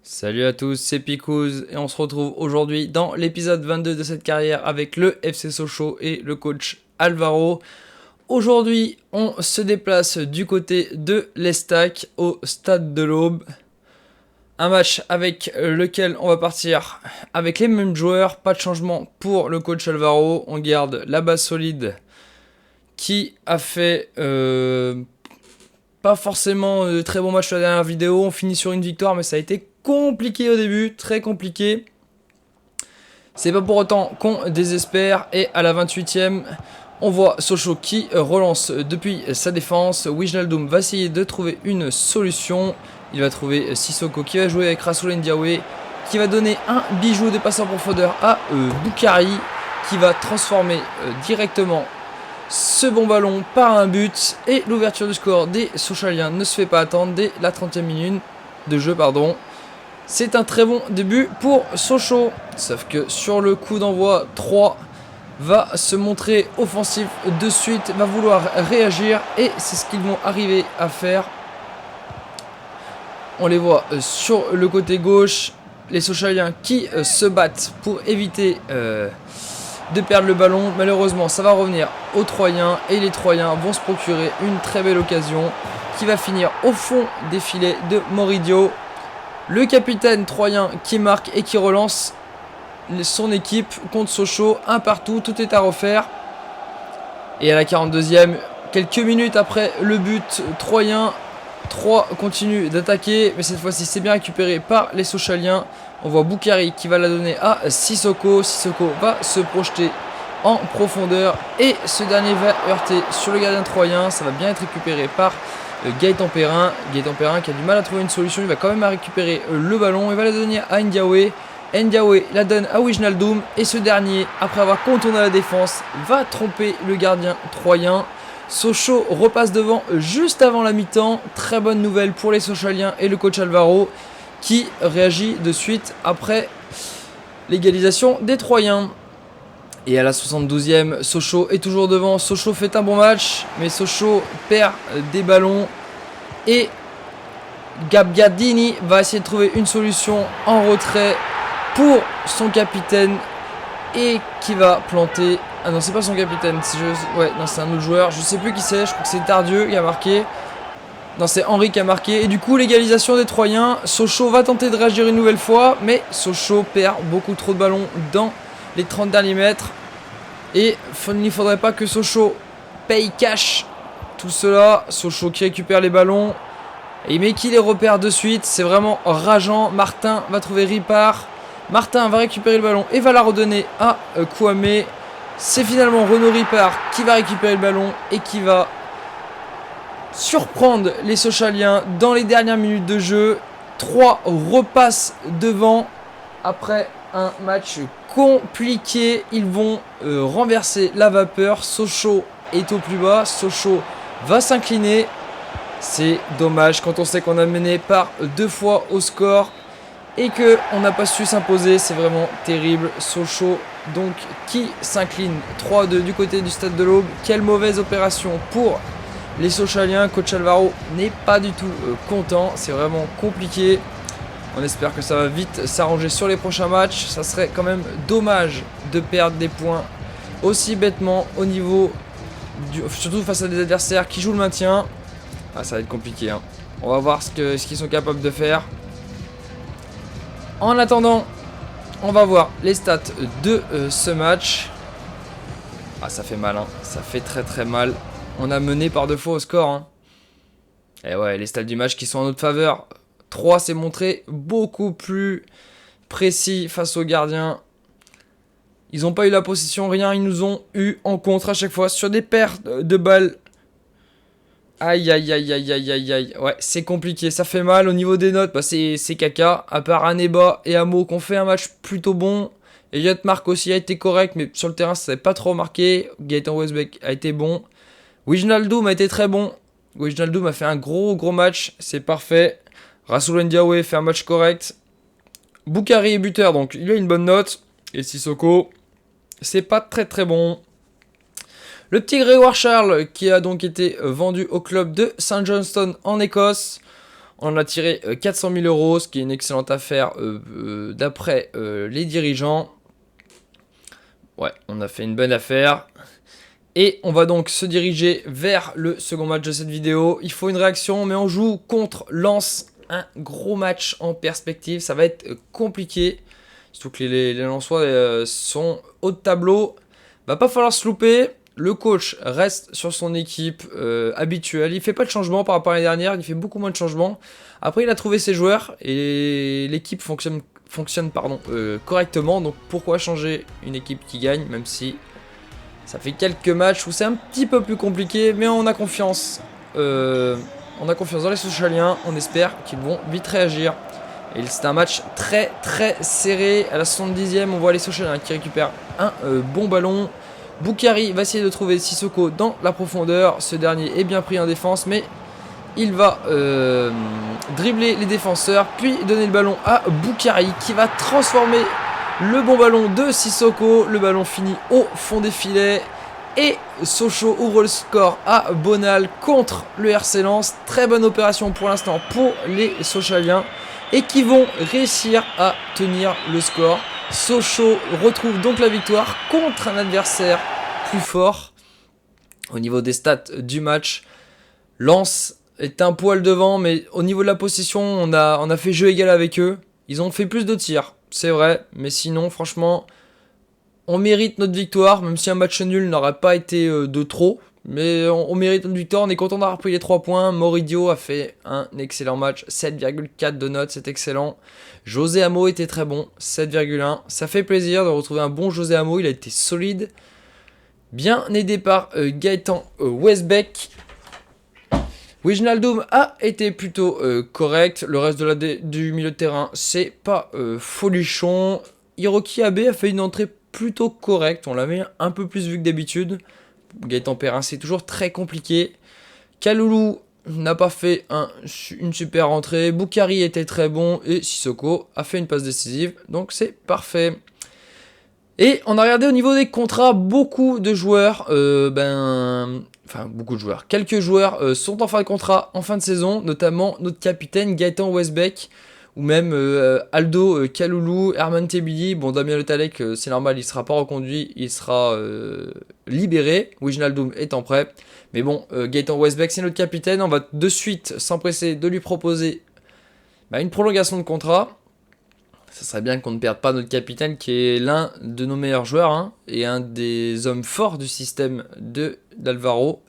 Salut à tous, c'est Picouz et on se retrouve aujourd'hui dans l'épisode 22 de cette carrière avec le FC Sochaux et le coach Alvaro. Aujourd'hui, on se déplace du côté de l'Estac au stade de l'Aube. Un match avec lequel on va partir avec les mêmes joueurs, pas de changement pour le coach Alvaro. On garde la base solide qui a fait pas forcément de très bon match sur la dernière vidéo. On finit sur une victoire, mais ça a été compliqué au début, très compliqué. C'est pas pour autant qu'on désespère. Et à la 28e, on voit Sochaux qui relance depuis sa défense. Wijnaldum va essayer de trouver une solution. Il va trouver Sissoko qui va jouer avec Rassoul Ndiaye, qui va donner un bijou de passeur profondeur à Boukari, qui va transformer directement ce bon ballon par un but. Et l'ouverture du score des Sochaliens ne se fait pas attendre dès la 30e minute de jeu. C'est un très bon début pour Sochaux. Sauf que sur le coup d'envoi, 3 va se montrer offensif de suite, va vouloir réagir. Et c'est ce qu'ils vont arriver à faire. On les voit sur le côté gauche. Les Sochaliens qui se battent pour éviter de perdre le ballon. Malheureusement, ça va revenir aux Troyens. Et les Troyens vont se procurer une très belle occasion qui va finir au fond des filets de Moridio. Le capitaine troyen qui marque et qui relance son équipe contre Sochaux. Un partout, tout est à refaire. Et à la 42e, quelques minutes après le but troyen, 3 continue d'attaquer. Mais cette fois-ci, c'est bien récupéré par les Sochaliens. On voit Boukari qui va la donner à Sissoko. Sissoko va se projeter en profondeur. Et ce dernier va heurter sur le gardien troyen. Ça va bien être récupéré par Gaëtan Perrin qui a du mal à trouver une solution. Il va quand même récupérer le ballon. Il va la donner à Ndiaye. Ndiaye la donne à Wijnaldum. Et ce dernier, après avoir contourné la défense, va tromper le gardien troyen. Sochaux repasse devant juste avant la mi-temps. Très bonne nouvelle pour les Sochaliens et le coach Alvaro qui réagit de suite après l'égalisation des Troyens. Et à la 72e, Sochaux est toujours devant. Sochaux fait un bon match, mais Sochaux perd des ballons. Et Gabbiadini va essayer de trouver une solution en retrait pour son capitaine. Et qui va planter... Ah non, c'est pas son capitaine. Ouais, non, c'est un autre joueur. Je sais plus qui c'est. Je crois que c'est Tardieu qui a marqué. Non, c'est Henry qui a marqué. Et du coup, l'égalisation des Troyens. Sochaux va tenter de réagir une nouvelle fois. Mais Sochaux perd beaucoup trop de ballons dans les 30 derniers mètres. Et il ne faudrait pas que Sochaux paye cash tout cela. Sochaux qui récupère les ballons. Et mais qui les repère de suite. C'est vraiment rageant. Martin va trouver Ripard. Martin va récupérer le ballon et va la redonner à Kouamé. C'est finalement Renaud Ripard qui va récupérer le ballon et qui va surprendre les Sochaliens dans les dernières minutes de jeu. 3 repassent devant après un match compliqué. Ils vont renverser la vapeur. Sochaux est au plus bas. Sochaux va s'incliner. C'est dommage quand on sait qu'on a mené par 2 fois au score et qu'on n'a pas su s'imposer. C'est vraiment terrible. Sochaux donc qui s'incline 3-2 du côté du stade de l'Aube. Quelle mauvaise opération pour les Sochaliens. Coach Alvaro n'est pas du tout content. C'est vraiment compliqué. On espère que ça va vite s'arranger sur les prochains matchs. Ça serait quand même dommage de perdre des points aussi bêtement au niveau surtout face à des adversaires qui jouent le maintien. Ah, ça va être compliqué, hein. On va voir ce qu'ils sont capables de faire. En attendant, on va voir les stats de ce match. Ah, ça fait mal, hein. Ça fait très très mal. On a mené par 2 fois au score, hein. Et ouais, les stats du match qui sont en notre faveur. 3 s'est montré beaucoup plus précis face aux gardiens. Ils n'ont pas eu la possession, rien. Ils nous ont eu en contre à chaque fois sur des pertes de balles. Aïe, aïe, aïe, aïe, aïe, aïe, aïe. Ouais, c'est compliqué, ça fait mal. Au niveau des notes, bah c'est caca. À part Aneba et Amo qui ont fait un match plutôt bon. Elliot Marc aussi a été correct, mais sur le terrain, ça n'avait pas trop marqué. Gaëtan Westbeck a été bon. Wijnaldum a été très bon. Wijnaldum a fait un gros match, c'est parfait. Rassoul Ndiaye fait un match correct. Boukari est buteur, donc il a une bonne note. Et Sissoko, c'est pas très très bon. Le petit Grégoire Charles qui a donc été vendu au club de St Johnstone en Écosse. On en a tiré 400 000 euros, ce qui est une excellente affaire d'après les dirigeants. Ouais, on a fait une bonne affaire. Et on va donc se diriger vers le second match de cette vidéo. Il faut une réaction, mais on joue contre Lens. Un gros match en perspective. Ça va être compliqué. Surtout que les Lensois sont haut de tableau. Va pas falloir se louper. Le coach reste sur son équipe habituelle. Il fait pas de changement par rapport à l'année dernière. Il fait beaucoup moins de changements. Après, il a trouvé ses joueurs. Et l'équipe fonctionne correctement. Donc pourquoi changer une équipe qui gagne, même si ça fait quelques matchs où c'est un petit peu plus compliqué, mais on a confiance. On a confiance dans les Sochaliens. On espère qu'ils vont vite réagir. Et c'est un match très très serré. À la 70e, on voit les Sochaliens qui récupèrent un bon ballon. Boukari va essayer de trouver Sissoko dans la profondeur. Ce dernier est bien pris en défense, mais il va dribbler les défenseurs, puis donner le ballon à Boukari qui va transformer le bon ballon de Sissoko. Le ballon finit au fond des filets. Et Sochaux ouvre le score à Bonal contre le RC Lens. Très bonne opération pour l'instant pour les Sochaliens. Et qui vont réussir à tenir le score. Sochaux retrouve donc la victoire contre un adversaire plus fort. Au niveau des stats du match, Lens est un poil devant, mais au niveau de la possession, on a fait jeu égal avec eux. Ils ont fait plus de tirs, c'est vrai, mais sinon, franchement, on mérite notre victoire, même si un match nul n'aurait pas été de trop. Mais on mérite notre victoire, on est content d'avoir pris les 3 points. Moridio a fait un excellent match, 7,4 de notes, c'est excellent. José Amo était très bon, 7,1. Ça fait plaisir de retrouver un bon José Amo, il a été solide. Bien aidé par Gaëtan Westbeck. Wijnaldum a été plutôt correct. Le reste du milieu de terrain, c'est pas folichon. Hiroki Abe a fait une entrée plutôt correcte. On l'avait un peu plus vu que d'habitude. Gaëtan Perrin, c'est toujours très compliqué. Kaloulou n'a pas fait une super entrée. Boukari était très bon. Et Sissoko a fait une passe décisive. Donc c'est parfait. Et on a regardé au niveau des contrats, beaucoup de joueurs, beaucoup de joueurs. Quelques joueurs sont en fin de contrat, en fin de saison, notamment notre capitaine Gaëtan Westbeck, ou même Aldo Kaloulou, Herman Tebili. Bon, Damien Le Tallec, c'est normal, il ne sera pas reconduit, il sera libéré. Wijnaldum étant prêt. Mais bon, Gaëtan Westbeck, c'est notre capitaine. On va de suite s'empresser de lui proposer une prolongation de contrat. Ça serait bien qu'on ne perde pas notre capitaine qui est l'un de nos meilleurs joueurs et un des hommes forts du système d'Alvaro.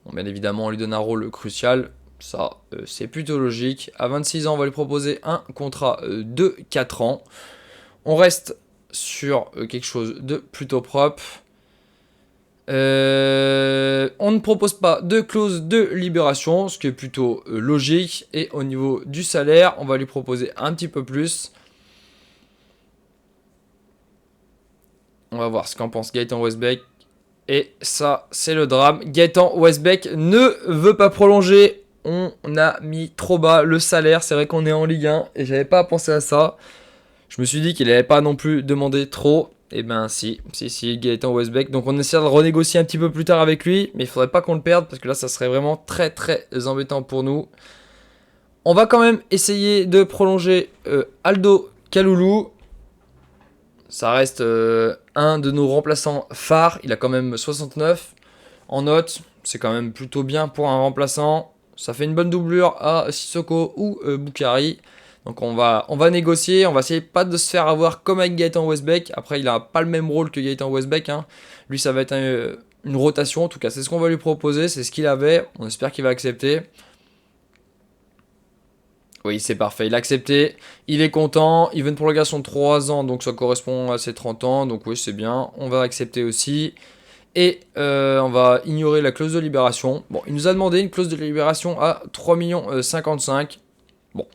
Bon, bien évidemment, on lui donne un rôle crucial. Ça, c'est plutôt logique. À 26 ans, on va lui proposer un contrat de 4 ans. On reste sur quelque chose de plutôt propre. On ne propose pas de clause de libération, ce qui est plutôt logique. Et au niveau du salaire, on va lui proposer un petit peu plus. On va voir ce qu'en pense Gaëtan Westbeck. Et ça, c'est le drame. Gaëtan Westbeck ne veut pas prolonger. On a mis trop bas le salaire. C'est vrai qu'on est en Ligue 1 et j'avais pas pensé à ça. Je me suis dit qu'il n'avait pas non plus demandé trop. Et ben si, Gaëtan Westbeck. Donc on essaie de renégocier un petit peu plus tard avec lui. Mais il faudrait pas qu'on le perde parce que là, ça serait vraiment très très embêtant pour nous. On va quand même essayer de prolonger Aldo Kaloulou. Ça reste un de nos remplaçants phares. Il a quand même 69 en notes. C'est quand même plutôt bien pour un remplaçant. Ça fait une bonne doublure à Sissoko ou Boukari. Donc on va négocier. On va essayer pas de se faire avoir comme avec Gaëtan Westbeck. Après, il n'a pas le même rôle que Gaëtan Westbeck. Lui, ça va être une rotation. En tout cas, c'est ce qu'on va lui proposer. C'est ce qu'il avait. On espère qu'il va accepter. Oui, c'est parfait, il a accepté, il est content, il veut une prolongation de 3 ans, donc ça correspond à ses 30 ans, donc oui, c'est bien, on va accepter aussi. Et on va ignorer la clause de libération. Bon, il nous a demandé une clause de libération à 3,55 millions. Bon,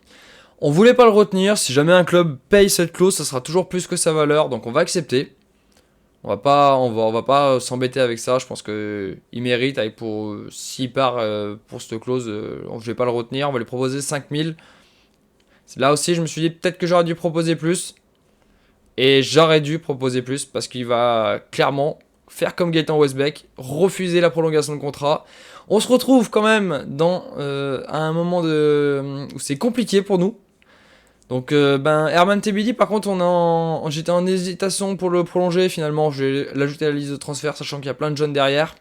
on voulait pas le retenir, si jamais un club paye cette clause, ça sera toujours plus que sa valeur, donc on va accepter. On va pas s'embêter avec ça, je pense qu'il mérite, s'il part pour cette clause, je vais pas le retenir, on va lui proposer 5 000. Là aussi, je me suis dit peut-être que j'aurais dû proposer plus. Et j'aurais dû proposer plus parce qu'il va clairement faire comme Gaëtan Westbeck, refuser la prolongation de contrat. On se retrouve quand même à un moment où c'est compliqué pour nous. Donc Herman Tebidi, par contre, j'étais en hésitation pour le prolonger. Finalement, je vais l'ajouter à la liste de transferts, sachant qu'il y a plein de jeunes derrière.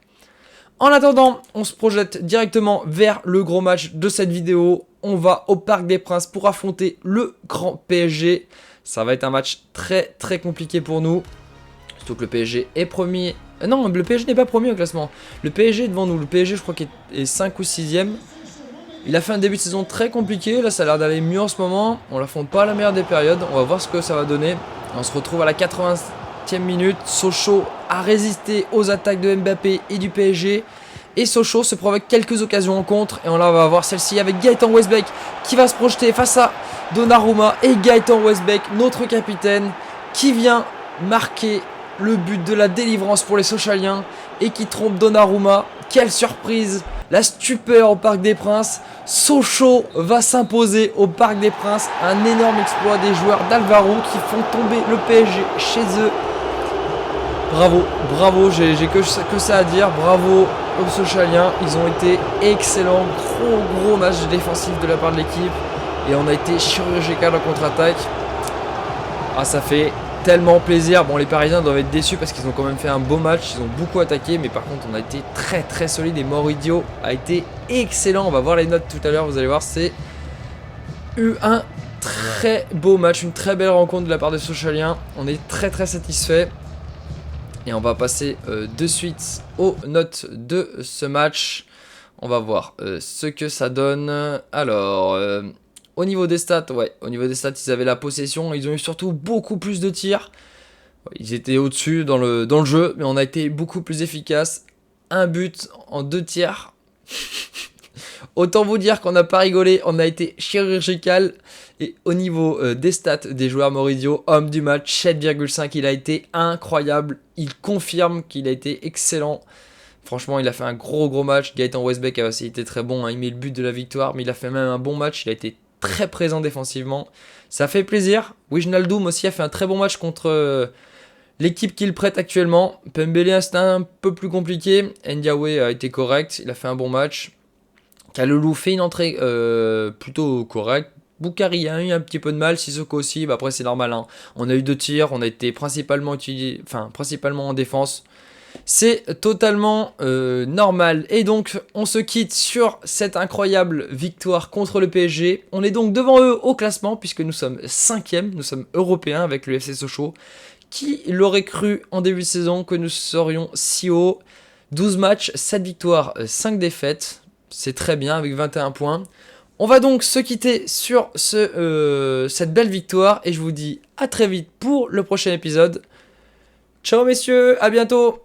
En attendant, on se projette directement vers le gros match de cette vidéo. On va au Parc des Princes pour affronter le grand PSG. Ça va être un match très très compliqué pour nous. Surtout que le PSG est premier. Non, le PSG n'est pas premier au classement. Le PSG est devant nous. Le PSG, je crois qu'il est 5 ou 6ème. Il a fait un début de saison très compliqué. Là, ça a l'air d'aller mieux en ce moment. On l'affronte pas à la meilleure des périodes. On va voir ce que ça va donner. On se retrouve à la 80e minute. Sochaux a résisté aux attaques de Mbappé et du PSG. Et Sochaux se provoque quelques occasions en contre. Et là, on va voir celle-ci avec Gaëtan Westbeck qui va se projeter face à Donnarumma. Et Gaëtan Westbeck, notre capitaine, qui vient marquer le but de la délivrance pour les Sochaliens et qui trompe Donnarumma. Quelle surprise! La stupeur au Parc des Princes. Sochaux va s'imposer au Parc des Princes. Un énorme exploit des joueurs d'Alvaro qui font tomber le PSG chez eux. Bravo, bravo, j'ai que ça à dire. Bravo aux Sochaliens. Ils ont été excellents. Gros match défensif de la part de l'équipe. Et on a été chirurgical en contre-attaque. Ah, ça fait tellement plaisir. Bon, les Parisiens doivent être déçus parce qu'ils ont quand même fait un beau match. Ils ont beaucoup attaqué, mais par contre on a été très très solide. Et Moridio a été excellent. On va voir les notes tout à l'heure, vous allez voir. C'est eu un très beau match, une très belle rencontre de la part des Sochaliens. On est très très satisfait. Et on va passer de suite aux notes de ce match. On va voir ce que ça donne. Alors au niveau des stats, ils avaient la possession. Ils ont eu surtout beaucoup plus de tirs. Ils étaient au-dessus dans le jeu, mais on a été beaucoup plus efficace. Un but en 2 tiers. Autant vous dire qu'on n'a pas rigolé, on a été chirurgical. Et au niveau des stats des joueurs, Moridio, homme du match, 7,5, il a été incroyable. Il confirme qu'il a été excellent. Franchement, il a fait un gros match. Gaëtan Westbeck a aussi été très bon, hein. Il met le but de la victoire, mais il a fait même un bon match. Il a été très présent défensivement. Ça fait plaisir. Wijnaldum aussi a fait un très bon match contre l'équipe qu'il prête actuellement. Pembele, c'était un peu plus compliqué. Ndiaye a été correct, il a fait un bon match. Kalulu fait une entrée plutôt correcte. Boukari a eu un petit peu de mal, Sissoko aussi, après c'est normal, hein. On a eu 2 tirs, on a été principalement en défense. C'est totalement normal. Et donc on se quitte sur cette incroyable victoire contre le PSG. On est donc devant eux au classement puisque nous sommes 5e, nous sommes européens avec le FC Sochaux. Qui l'aurait cru en début de saison que nous serions si haut? 12 matchs, 7 victoires, 5 défaites. C'est très bien avec 21 points. On va donc se quitter sur cette belle victoire. Et je vous dis à très vite pour le prochain épisode. Ciao messieurs, à bientôt!